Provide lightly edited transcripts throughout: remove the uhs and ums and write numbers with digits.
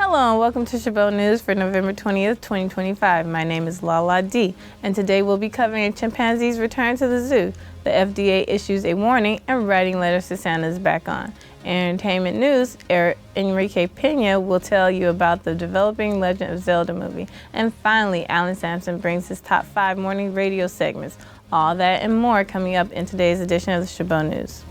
Hello and welcome to Chabot News for November 20th, 2025. My name is Lala D, and today we'll be covering a chimpanzee's return to the zoo. The FDA issues a warning and writing letters to Santa is back on. In entertainment news, Enrique Pena will tell you about the developing Legend of Zelda movie. And finally, Alan Sampson brings his top 5 morning radio segments. All that and more coming up in today's edition of the Chabot News.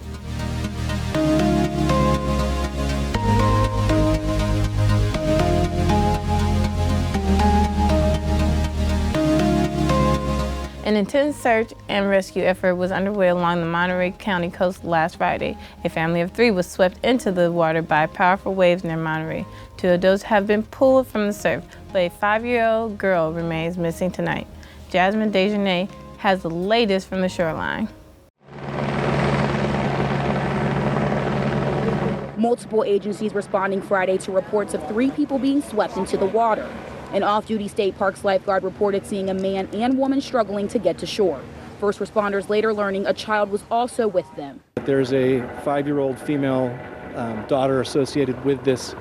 An intense search and rescue effort was underway along the Monterey County coast last Friday. A family of 3 was swept into the water by powerful waves near Monterey. 2 adults have been pulled from the surf, but a 5-year-old girl remains missing tonight. Jasmine Desjardins has the latest from the shoreline. Multiple agencies responding Friday to reports of 3 people being swept into the water. An off-duty state parks lifeguard reported seeing a man and woman struggling to get to shore. First responders later learning a child was also with them. There's a 5-year-old female daughter associated with this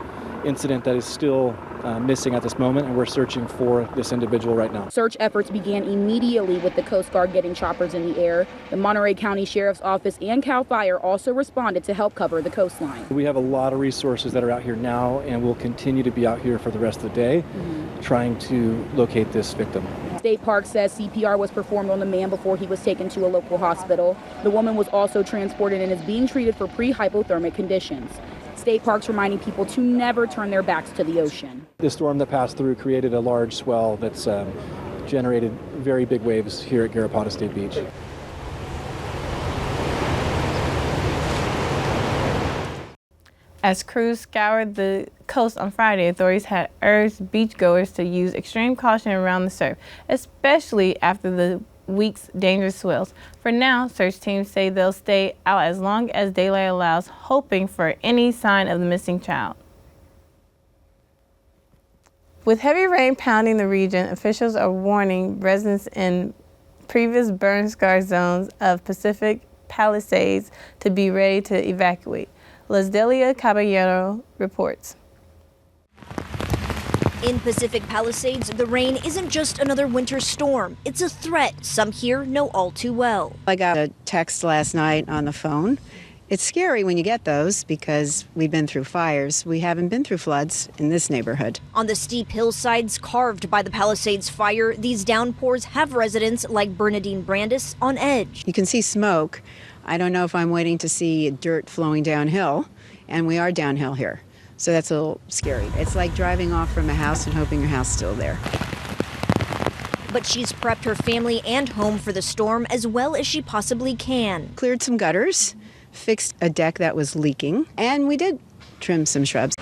incident that is still missing at this moment, and we're searching for this individual right now. Search efforts began immediately with the Coast Guard getting choppers in the air. The Monterey County Sheriff's Office and CAL FIRE also responded to help cover the coastline. We have a lot of resources that are out here now, and we'll continue to be out here for the rest of the day trying to locate this victim. State Park says CPR was performed on the man before he was taken to a local hospital. The woman was also transported and is being treated for pre-hypothermic conditions. State Parks reminding people to never turn their backs to the ocean. The storm that passed through created a large swell that's generated very big waves here at Pacific State Beach. As crews scoured the coast on Friday, authorities had urged beachgoers to use extreme caution around the surf, especially after the week's dangerous swells. For now, search teams say they'll stay out as long as daylight allows, hoping for any sign of the missing child. With heavy rain pounding the region, officials are warning residents in previous burn-scarred zones of Pacific Palisades to be ready to evacuate. Lesdelia Caballero reports. In Pacific Palisades, the rain isn't just another winter storm. It's a threat some here know all too well. I got a text last night on the phone. It's scary when you get those because we've been through fires. We haven't been through floods in this neighborhood. On the steep hillsides carved by the Palisades fire, these downpours have residents like Bernadine Brandis on edge. You can see smoke. I don't know if I'm waiting to see dirt flowing downhill, and we are downhill here. So that's a little scary. It's like driving off from a house and hoping your house is still there. But she's prepped her family and home for the storm as well as she possibly can. Cleared some gutters, fixed a deck that was leaking, and we did trim some shrubs.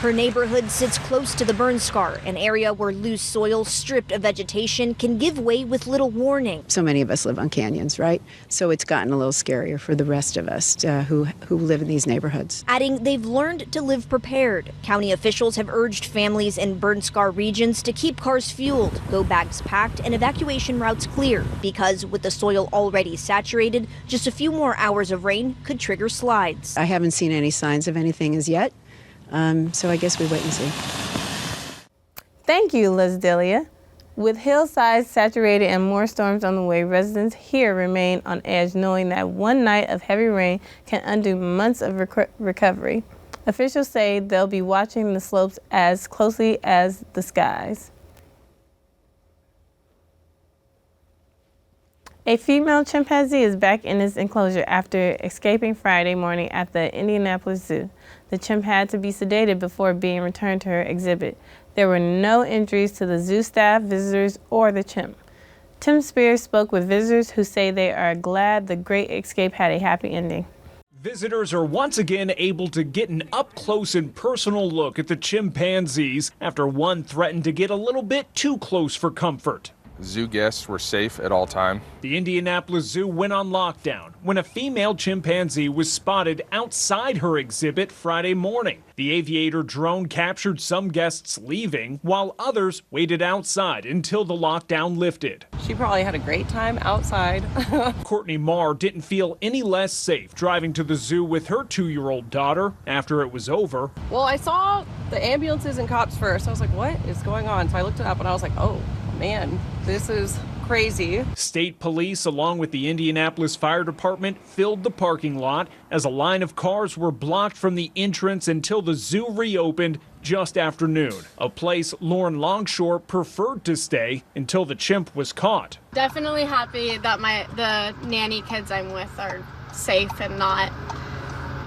Her neighborhood sits close to the burn scar, an area where loose soil stripped of vegetation can give way with little warning. So many of us live on canyons, right? So it's gotten a little scarier for the rest of us who live in these neighborhoods. Adding they've learned to live prepared. County officials have urged families in burn scar regions to keep cars fueled, go bags packed, and evacuation routes clear. Because with the soil already saturated, just a few more hours of rain could trigger slides. I haven't seen any signs of anything as yet. So I guess we wait and see. Thank you, Lesdelia. With hillsides saturated and more storms on the way, residents here remain on edge, knowing that one night of heavy rain can undo months of recovery. Officials say they'll be watching the slopes as closely as the skies. A female chimpanzee is back in its enclosure after escaping Friday morning at the Indianapolis Zoo. The chimp had to be sedated before being returned to her exhibit. There were no injuries to the zoo staff, visitors, or the chimp. Tim Spears spoke with visitors who say they are glad the great escape had a happy ending. Visitors are once again able to get an up-close and personal look at the chimpanzees after one threatened to get a little bit too close for comfort. Zoo guests were safe at all times. The Indianapolis Zoo went on lockdown when a female chimpanzee was spotted outside her exhibit Friday morning. The aviator drone captured some guests leaving while others waited outside until the lockdown lifted. She probably had a great time outside. Courtney Marr didn't feel any less safe driving to the zoo with her 2-year-old daughter after it was over. Well, I saw the ambulances and cops first. I was like, what is going on? So I looked it up and I was like, oh man, this is crazy. State police, along with the Indianapolis Fire Department, filled the parking lot as a line of cars were blocked from the entrance until the zoo reopened just after noon, a place Lauren Longshore preferred to stay until the chimp was caught. Definitely happy that the nanny kids I'm with are safe and not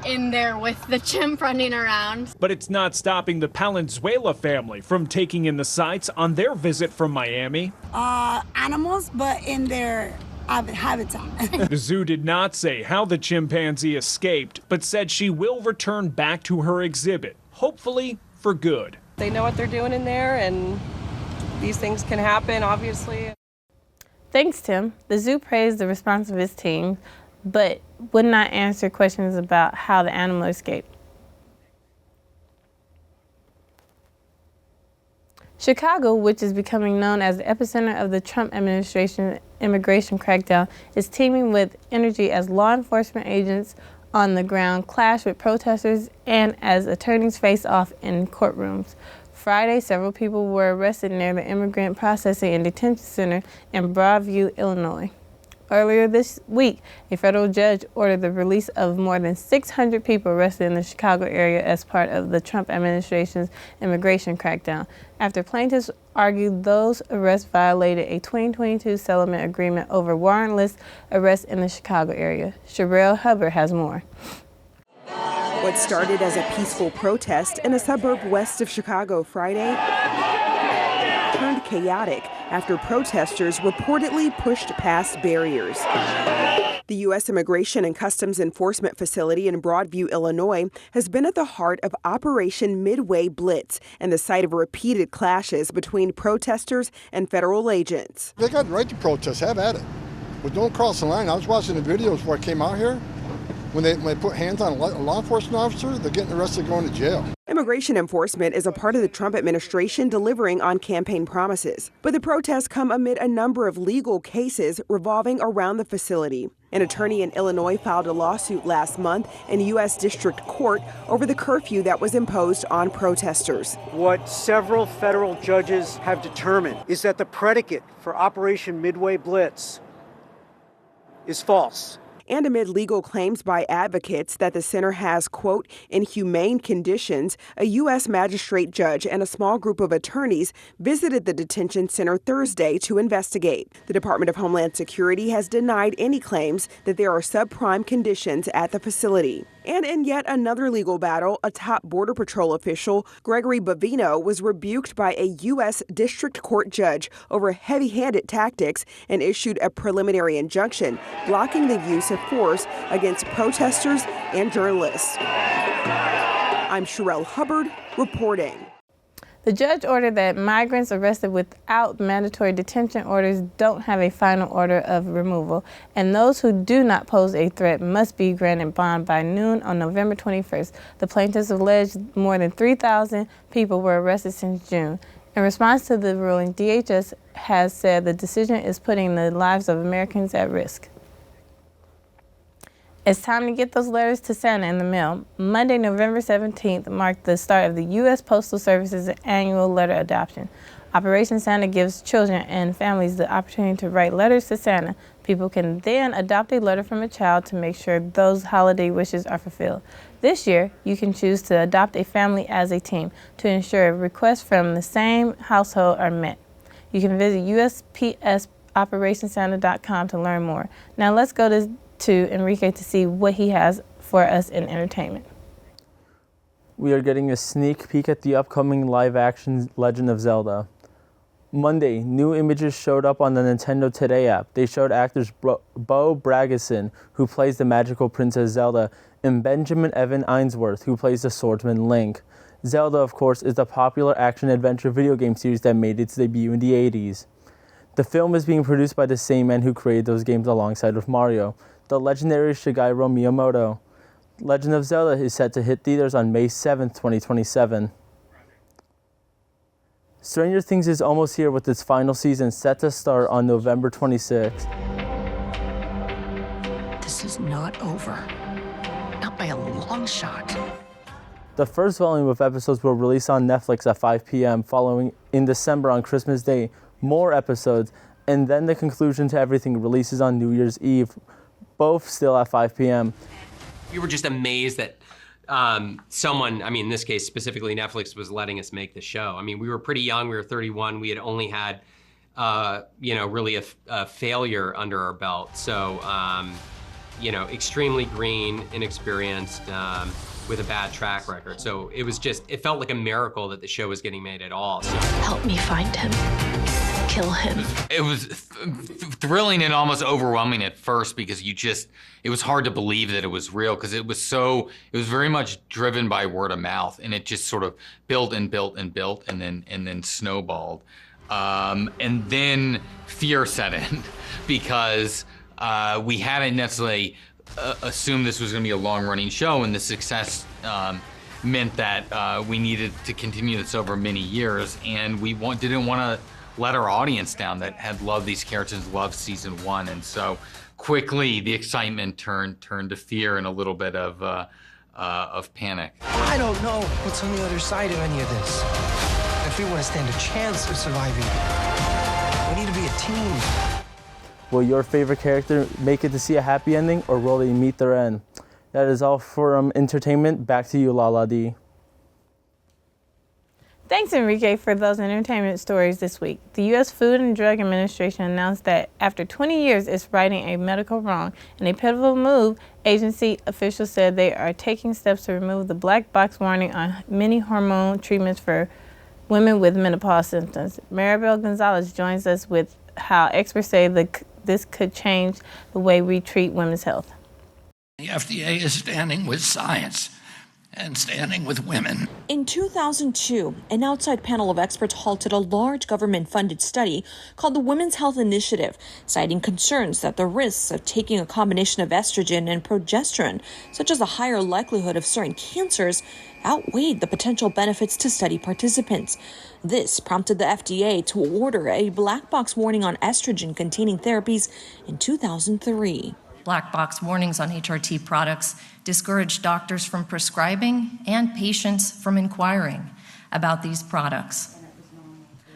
in there with the chimp running around. But it's not stopping the Palenzuela family from taking in the sights on their visit from Miami. Animals, but in their habitat. The zoo did not say how the chimpanzee escaped, but said she will return back to her exhibit, hopefully for good. They know what they're doing in there, and these things can happen, obviously. Thanks, Tim. The zoo praised the response of its team, but would not answer questions about how the animal escaped. Chicago, which is becoming known as the epicenter of the Trump administration immigration crackdown, is teeming with energy as law enforcement agents on the ground clash with protesters and as attorneys face off in courtrooms. Friday, several people were arrested near the Immigrant Processing and Detention Center in Broadview, Illinois. Earlier this week, a federal judge ordered the release of more than 600 people arrested in the Chicago area as part of the Trump administration's immigration crackdown, after plaintiffs argued those arrests violated a 2022 settlement agreement over warrantless arrests in the Chicago area. Sherelle Hubbard has more. What started as a peaceful protest in a suburb west of Chicago Friday turned chaotic after protesters reportedly pushed past barriers. The U.S. Immigration and Customs Enforcement Facility in Broadview, Illinois, has been at the heart of Operation Midway Blitz and the site of repeated clashes between protesters and federal agents. They got the right to protest, have at it. But don't cross the line. I was watching the videos before I came out here. When they put hands on a law enforcement officer, they're getting arrested, going to jail. Immigration enforcement is a part of the Trump administration delivering on campaign promises. But the protests come amid a number of legal cases revolving around the facility. An attorney in Illinois filed a lawsuit last month in U.S. District Court over the curfew that was imposed on protesters. What several federal judges have determined is that the predicate for Operation Midway Blitz is false. And amid legal claims by advocates that the center has, quote, inhumane conditions, a U.S. magistrate judge and a small group of attorneys visited the detention center Thursday to investigate. The Department of Homeland Security has denied any claims that there are subprime conditions at the facility. And in yet another legal battle, a top Border Patrol official, Gregory Bavino, was rebuked by a U.S. District Court judge over heavy-handed tactics and issued a preliminary injunction blocking the use of force against protesters and journalists. I'm Sherelle Hubbard reporting. The judge ordered that migrants arrested without mandatory detention orders don't have a final order of removal, and those who do not pose a threat must be granted bond by noon on November 21st. The plaintiffs alleged more than 3,000 people were arrested since June. In response to the ruling, DHS has said the decision is putting the lives of Americans at risk. It's time to get those letters to Santa in the mail. Monday, November 17th marked the start of the U.S. Postal Service's annual letter adoption. Operation Santa gives children and families the opportunity to write letters to Santa. People can then adopt a letter from a child to make sure those holiday wishes are fulfilled. This year, you can choose to adopt a family as a team to ensure requests from the same household are met. You can visit USPS OperationSanta.com to learn more. Now let's go to Enrique to see what he has for us in entertainment. We are getting a sneak peek at the upcoming live-action Legend of Zelda. Monday, new images showed up on the Nintendo Today app. They showed actors Bo Bragason, who plays the magical Princess Zelda, and Benjamin Evan Ainsworth, who plays the swordsman Link. Zelda, of course, is the popular action-adventure video game series that made its debut in the 80s. The film is being produced by the same man who created those games alongside with Mario, the legendary Shigeru Miyamoto. Legend of Zelda is set to hit theaters on May 7th, 2027. Stranger Things is almost here with its final season set to start on November 26th. This is not over. Not by a long shot. The first volume of episodes will release on Netflix at 5 p.m. following in December on Christmas Day, more episodes, and then the conclusion to everything releases on New Year's Eve, both still at 5 p.m. We were just amazed that someone, I mean, in this case, specifically Netflix, was letting us make the show. I mean, we were pretty young, we were 31, we had only had, really a failure under our belt. So, extremely green, inexperienced, with a bad track record. So it felt like a miracle that the show was getting made at all. So. Help me find him. Kill him. It was thrilling and almost overwhelming at first because it was hard to believe that it was real because it was very much driven by word of mouth, and it just sort of built and built and built and then snowballed. And then fear set in because we hadn't necessarily assumed this was going to be a long-running show, and the success meant that we needed to continue this over many years, and we didn't want to let our audience down that had loved these characters, loved season 1, and so quickly the excitement turned to fear and a little bit of panic. I don't know what's on the other side of any of this. If we want to stand a chance of surviving, we need to be a team. Will your favorite character make it to see a happy ending, or will they meet their end? That is all for entertainment. Back to you, Lala D. Thanks, Enrique, for those entertainment stories this week. The U.S. Food and Drug Administration announced that after 20 years, it's righting a medical wrong. In a pivotal move, agency officials said they are taking steps to remove the black box warning on many hormone treatments for women with menopause symptoms. Maribel Gonzalez joins us with how experts say this could change the way we treat women's health. The FDA is standing with science and standing with women. In 2002, an outside panel of experts halted a large government-funded study called the Women's Health Initiative, citing concerns that the risks of taking a combination of estrogen and progesterone, such as a higher likelihood of certain cancers, outweighed the potential benefits to study participants. This prompted the FDA to order a black box warning on estrogen-containing therapies in 2003. Black box warnings on HRT products discourage doctors from prescribing and patients from inquiring about these products.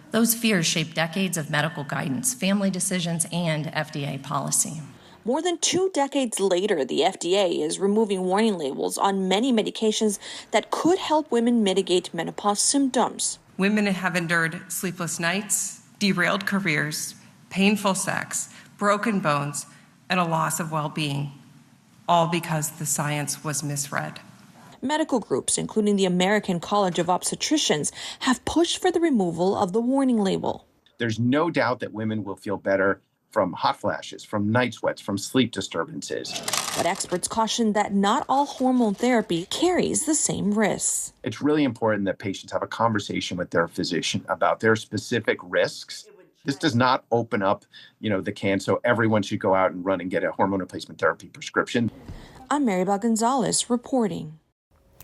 Those fears shape decades of medical guidance, family decisions, and FDA policy. More than 2 decades later, the FDA is removing warning labels on many medications that could help women mitigate menopause symptoms. Women have endured sleepless nights, derailed careers, painful sex, broken bones, and a loss of well-being, all because the science was misread. Medical groups, including the American College of Obstetricians, have pushed for the removal of the warning label. There's no doubt that women will feel better from hot flashes, from night sweats, from sleep disturbances. But experts caution that not all hormone therapy carries the same risks. It's really important that patients have a conversation with their physician about their specific risks. This does not open up, the can, so everyone should go out and run and get a hormone replacement therapy prescription. I'm Maribel Gonzalez reporting.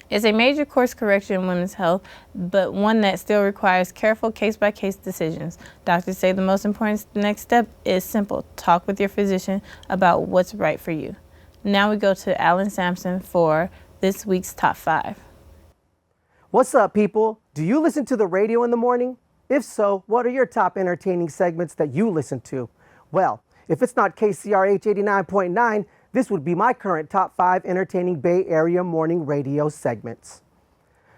It's a major course correction in women's health, but one that still requires careful case-by-case decisions. Doctors say the most important next step is simple. Talk with your physician about what's right for you. Now we go to Alan Sampson for this week's Top 5. What's up, people? Do you listen to the radio in the morning? If so, what are your top entertaining segments that you listen to? Well, if it's not KCRH 89.9, this would be my current top 5 entertaining Bay Area morning radio segments.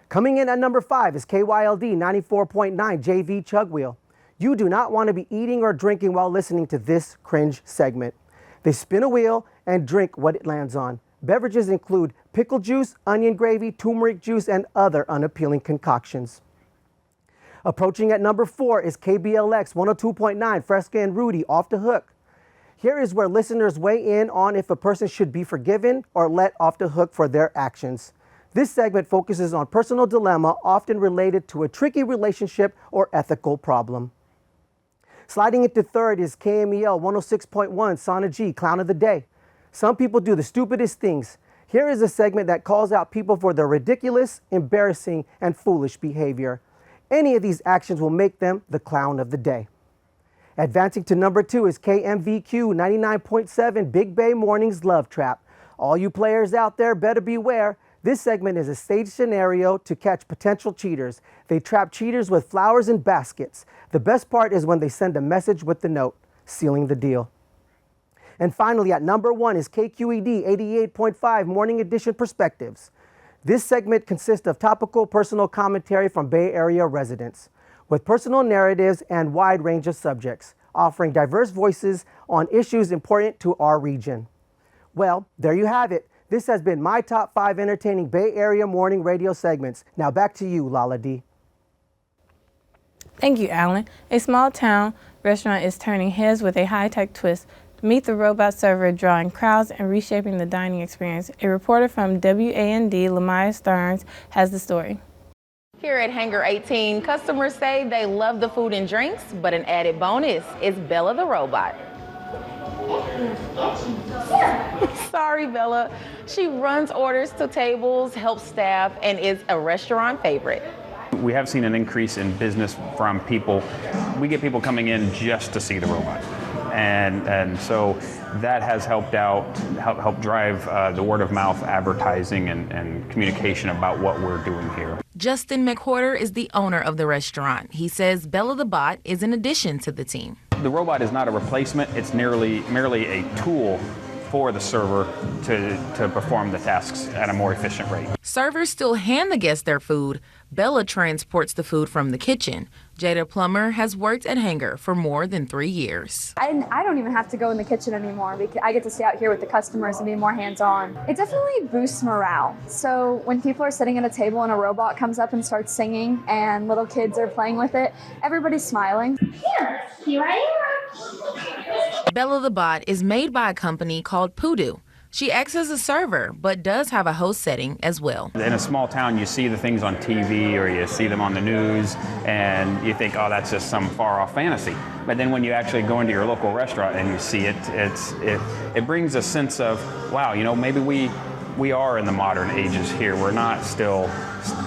Coming in at number 5 is KYLD 94.9 JV Chugwheel. You do not want to be eating or drinking while listening to this cringe segment. They spin a wheel and drink what it lands on. Beverages include pickle juice, onion gravy, turmeric juice, and other unappealing concoctions. Approaching at number 4 is KBLX 102.9 Fresca and Rudy Off the Hook. Here is where listeners weigh in on if a person should be forgiven or let off the hook for their actions. This segment focuses on personal dilemma often related to a tricky relationship or ethical problem. Sliding into third is KMEL 106.1, Sana G, Clown of the Day. Some people do the stupidest things. Here is a segment that calls out people for their ridiculous, embarrassing, and foolish behavior. Any of these actions will make them the Clown of the Day. Advancing to number 2 is KMVQ 99.7, Big Bay Mornings Love Trap. All you players out there better beware. This segment is a staged scenario to catch potential cheaters. They trap cheaters with flowers and baskets. The best part is when they send a message with the note, sealing the deal. And finally, at number 1 is KQED 88.5 Morning Edition Perspectives. This segment consists of topical personal commentary from Bay Area residents, with personal narratives and wide range of subjects, offering diverse voices on issues important to our region. Well, there you have it. This has been my top 5 entertaining Bay Area morning radio segments. Now back to you, Lala D. Thank you, Alan. A small town restaurant is turning heads with a high-tech twist. Meet the robot server, drawing crowds and reshaping the dining experience. A reporter from WAND, Lamaya Stearns, has the story. Here at Hangar 18, customers say they love the food and drinks, but an added bonus is Bella the robot. Sorry, Bella. She runs orders to tables, helps staff, and is a restaurant favorite. We have seen an increase in business from people. We get people coming in just to see the robot. And so that has helped drive the word of mouth advertising and communication about what we're doing here. Justin McWhorter is the owner of the restaurant. He says Bella the bot is an addition to the team. The robot is not a replacement. It's merely a tool for the server to perform the tasks at a more efficient rate. Servers still hand the guests their food. Bella transports the food from the kitchen. Jada Plummer has worked at Hangar for more than 3 years. I don't even have to go in the kitchen anymore because I get to stay out here with the customers and be more hands-on. It definitely boosts morale. So when people are sitting at a table and a robot comes up and starts singing and little kids are playing with it, everybody's smiling. Here I am. Bella the bot is made by a company called Poodoo. She acts as a server, but does have a host setting as well. In a small town, you see the things on TV or you see them on the news, and you think, oh, that's just some far-off fantasy. But then when you actually go into your local restaurant and you see it, it brings a sense of, wow, maybe we are in the modern ages here. We're not still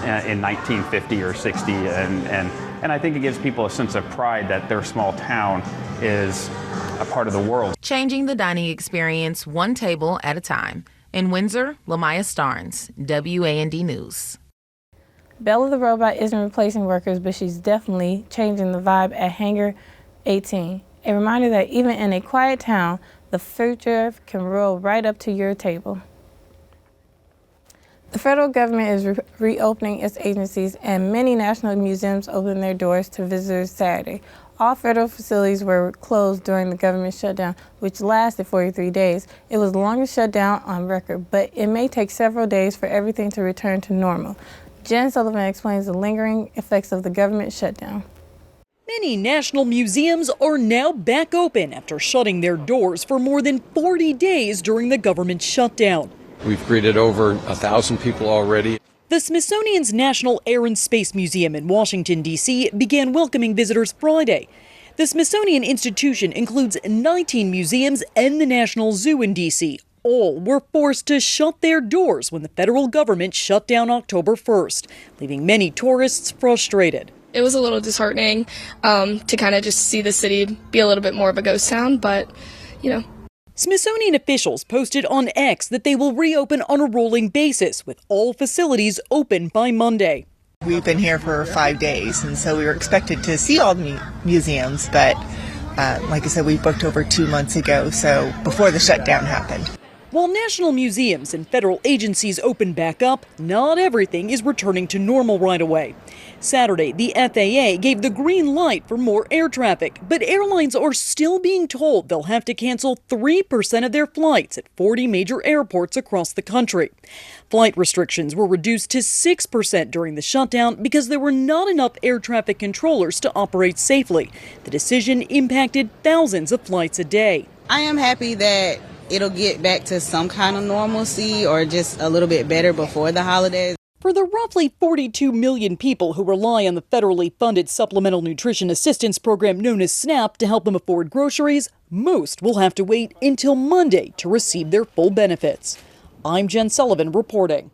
in 1950 or 60, and I think it gives people a sense of pride that their small town is a part of the world. Changing the dining experience one table at a time. In Windsor, Lamaya Stearns, WAND News. Bella the robot isn't replacing workers, but she's definitely changing the vibe at Hangar 18. A reminder that even in a quiet town, the future can roll right up to your table. The federal government is reopening its agencies, and many national museums open their doors to visitors Saturday. All federal facilities were closed during the government shutdown, which lasted 43 days. It was the longest shutdown on record, but it may take several days for everything to return to normal. Jen Sullivan explains the lingering effects of the government shutdown. Many national museums are now back open after shutting their doors for more than 40 days during the government shutdown. We've greeted over 1,000 people already. The Smithsonian's National Air and Space Museum in Washington, D.C. began welcoming visitors Friday. The Smithsonian Institution includes 19 museums and the National Zoo in D.C. All were forced to shut their doors when the federal government shut down October 1st, leaving many tourists frustrated. It was a little disheartening to kind of just see the city be a little bit more of a ghost town, but, Smithsonian officials posted on X that they will reopen on a rolling basis, with all facilities open by Monday. We've been here for 5 days, and so we were expected to see all the museums, but like I said, we booked over 2 months ago, so before the shutdown happened. While national museums and federal agencies open back up, not everything is returning to normal right away. Saturday, the FAA gave the green light for more air traffic, but airlines are still being told they'll have to cancel 3% of their flights at 40 major airports across the country. Flight restrictions were reduced to 6% during the shutdown because there were not enough air traffic controllers to operate safely. The decision impacted thousands of flights a day. I am happy that it'll get back to some kind of normalcy or just a little bit better before the holidays. For the roughly 42 million people who rely on the federally funded Supplemental Nutrition Assistance Program known as SNAP to help them afford groceries, most will have to wait until Monday to receive their full benefits. I'm Jen Sullivan reporting.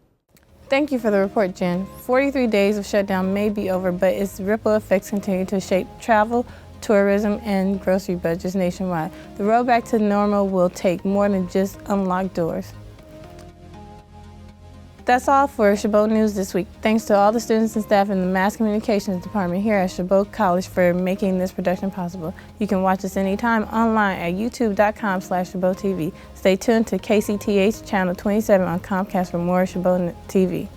Thank you for the report, Jen. 43 days of shutdown may be over, but its ripple effects continue to shape travel, tourism, and grocery budgets nationwide. The road back to normal will take more than just unlocked doors. That's all for Chabot News this week. Thanks to all the students and staff in the Mass Communications Department here at Chabot College for making this production possible. You can watch us anytime online at youtube.com/ChabotTV. Stay tuned to KCTH Channel 27 on Comcast for more Chabot TV.